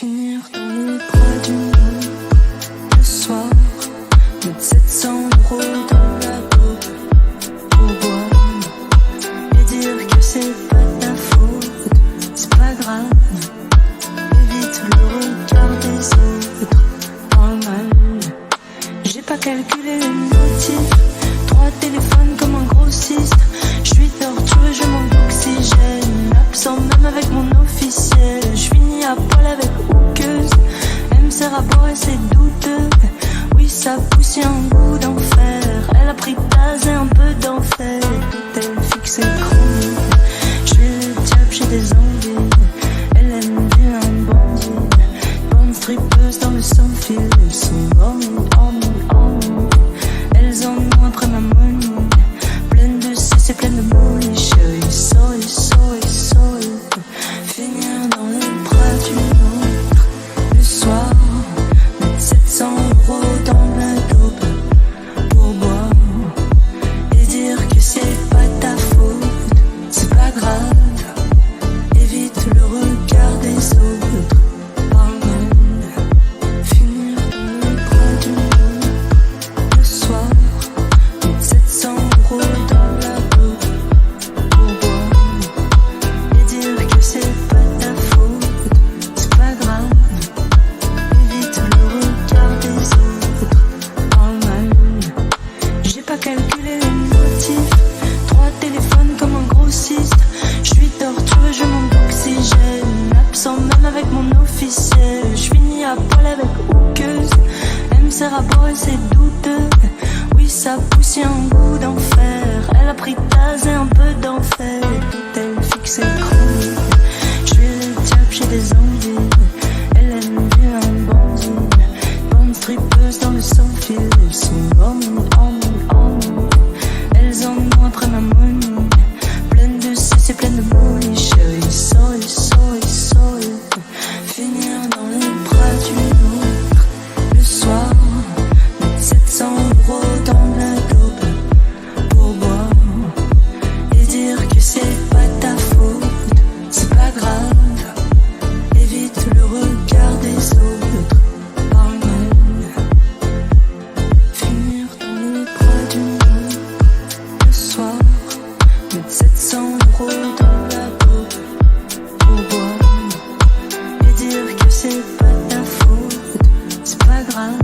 Finir dans les bras d'une autre le soir, mettre 700 € dans la coupe pour boire et dire que c'est pas ta faute, c'est pas grave. Évite le regard des autres, pas mal. J'ai pas calculé les motifs, 3 téléphones comme un grossiste. Je suis torturé, je manque d'oxygène, absent même avec mon officiel. Je finis à poil avec hookeuse, elle me sert à boire et c'est douteux. Oui, ça pousse un goût d'enfer, elle a pris Taz et un peu d'enfer. Elle fixe et chronique, je fais le diable, j'ai des envies. Elle aime bien un bandit, bande strippeuse dans le sans-fil. Elles sont horny. Elles en ont après ma money, pleine de cesse et pleine de molly. Chérie, sorry. Finir dans les bras d'une autre le soir, mettre 700 € dans la dope pour boire et dire que c'est pas ta faute, c'est pas grave. Évite le regard des autres, parle mal. Finir dans les bras d'une autre le soir, mettre 700 € dans la dope pour boire et dire que c'est pas ta faute, c'est pas grave. Évite le regard des autres, parle mal. J'ai pas calculé les motifs, 3 téléphones comme un grossiste. Je suis torturé, je manque d'oxygène, absent même avec mon officiel. Je finis à poil avec hookeuse, elle me sert à boire et c'est douteux. Oui, ça pousse un goût d'enfer, elle a pris Taz et un peu d'enfer. Elle fixe et chronique, je fais le diable, j'ai des envies. Elle aime bien un bandit, bande strippeuse dans le sans-fil. Elles sont horny. Elles en ont après ma money, pleine de cesse et pleine de molly. Chérie, sorry. Finir dans les bras d'une autre le soir, mettre 700 € dans la dope pour boire et dire que c'est pas ta faute, c'est pas grave. Évite le regard des autres, parle mal. Finir dans les bras d'une autre le soir, mettre 700 € dans la dope pour boire et dire que c'est pas ta faute, c'est pas grave.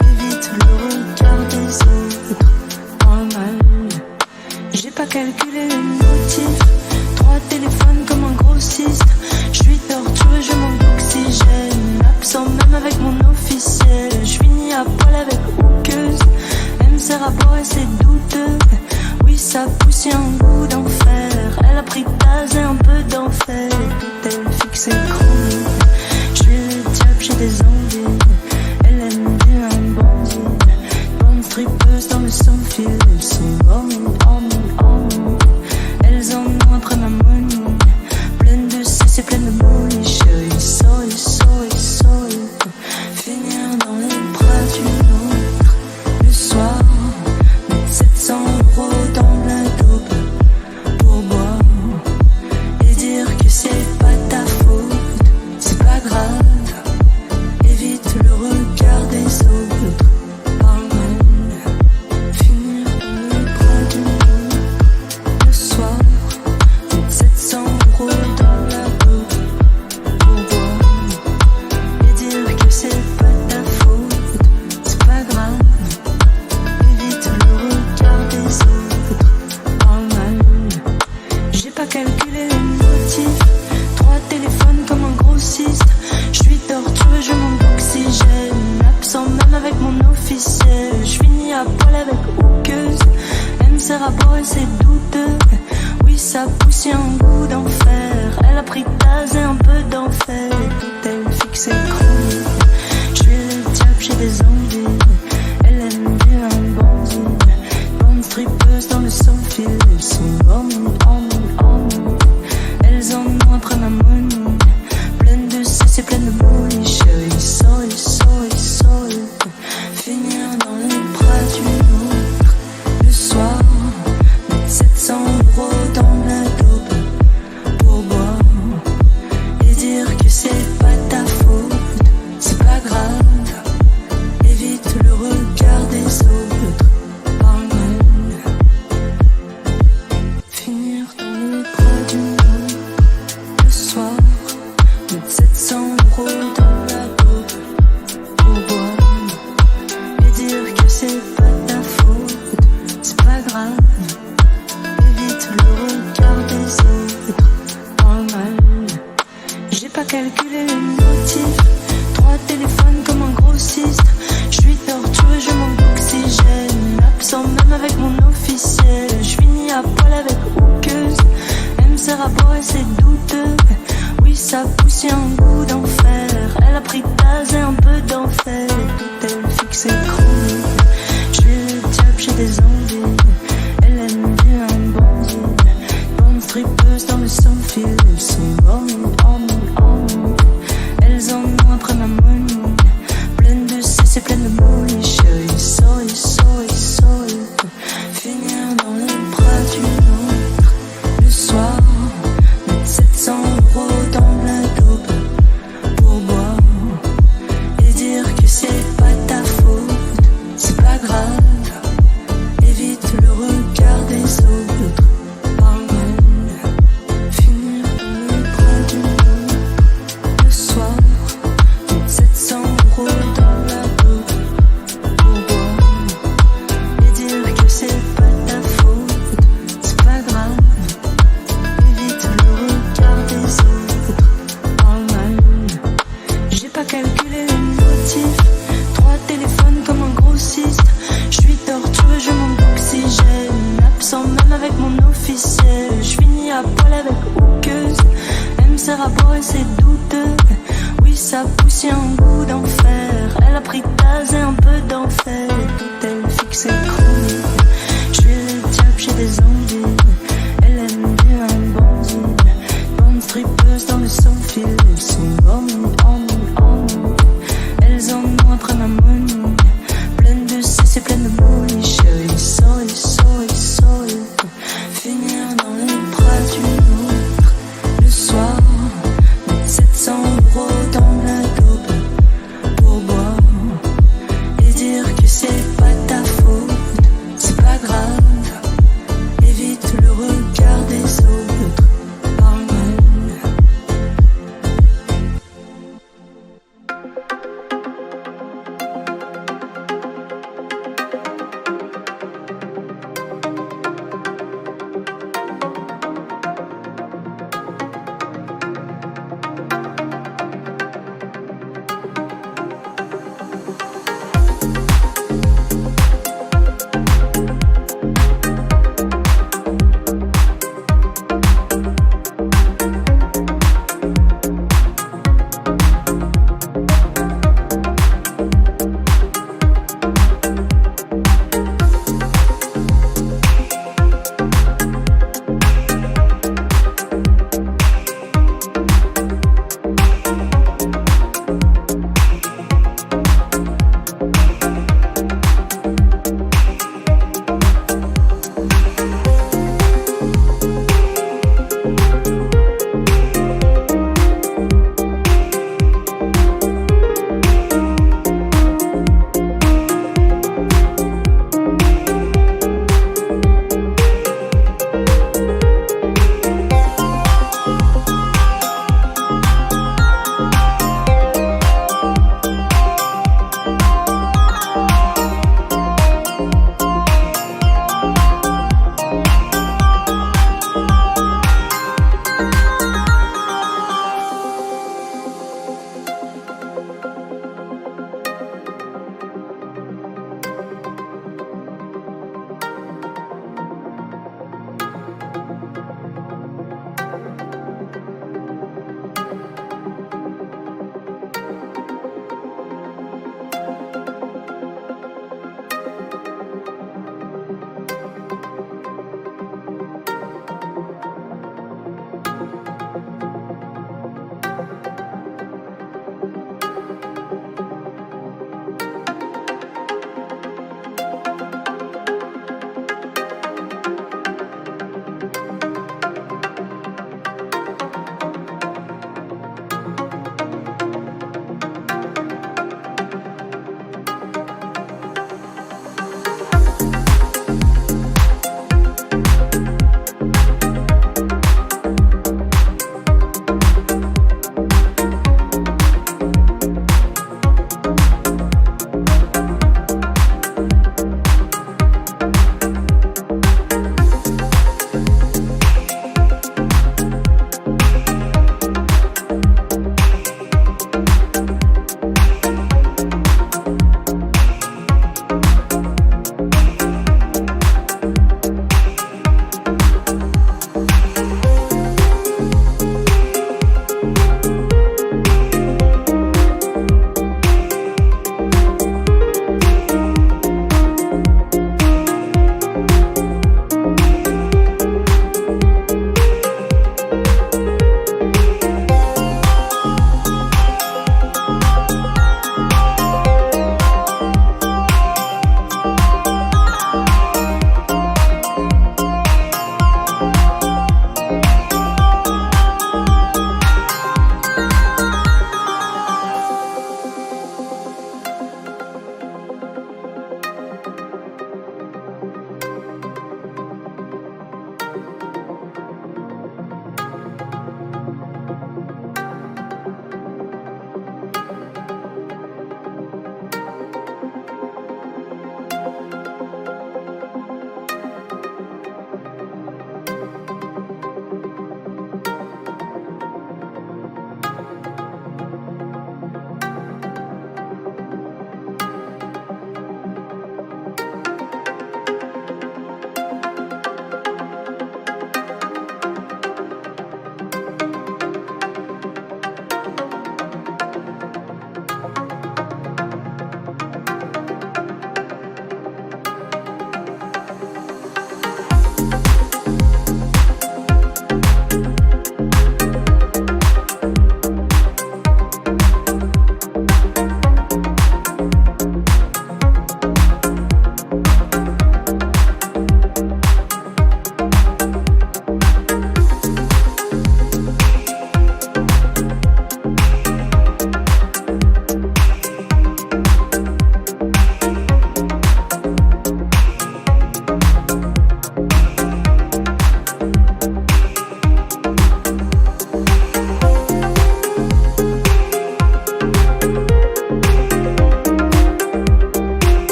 Évite le regard des autres, parle mal. J'ai pas calculé les motifs, 3 téléphones comme un grossiste. Je suis torturé, je manque d'oxygène, absent même avec mon officiel. Je finis à poil avec hookeuse, elle me sert à boire et c'est douteux. Oui, ça pousse un goût d'enfer, elle a pris Taz et un peu d'enfer. Elle fixe et chronique, je fais le diable, j'ai des envies. Elle aime bien un bandit, bande strippeuse dans le sans-fil. Elles sont horny. Elles en ont après ma money, pleine de cesse et pleine de molly. Chérie, sorry. Finir dans les bras d'une autre le soir, mettre 700 € dans la dope pour boire et dire que c'est pas ta faute, c'est pas grave. Évite le regard des autres, parle mal. Finir dans les bras d'une autre le soir, mettre 700 € dans la dope pour boire et dire que c'est pas ta faute, c'est pas grave. Évite le regard des autres, parle mal. J'ai pas calculé les motifs, 3 téléphones comme un grossiste. Je suis torturé, je manque d'oxygène, absent même avec mon officiel. Je finis à poil avec hookeuse, elle me sert à boire et c'est douteux. Oui, ça pousse un goût d'enfer, elle a pris Taz et un peu d'enfer. Elle fixe et chronique, je fais le diable, j'ai des envies. Elle aime bien un bandit, bande strippeuse dans le sans-fil. Elles sont horny. Elles en ont après ma money, pleine de cesse et pleine de molly. Chérie, sorry. Finir dans les bras d'une autre le soir, mettre 700 € dans la dope pour boire et dire que c'est pas ta 700 € dans la dope pour boire et dire que c'est pas ta faute, c'est pas grave. Évite le regard des autres dans le mal. J'ai pas calculé les motifs, 3 téléphones comme un grossiste. Je suis torturé, je manque d'oxygène, absent même avec mon officiel. Je finis à poil avec auqueuse, elle me sert à boire et c'est douteux. Oui, ça pousse, y'a un goût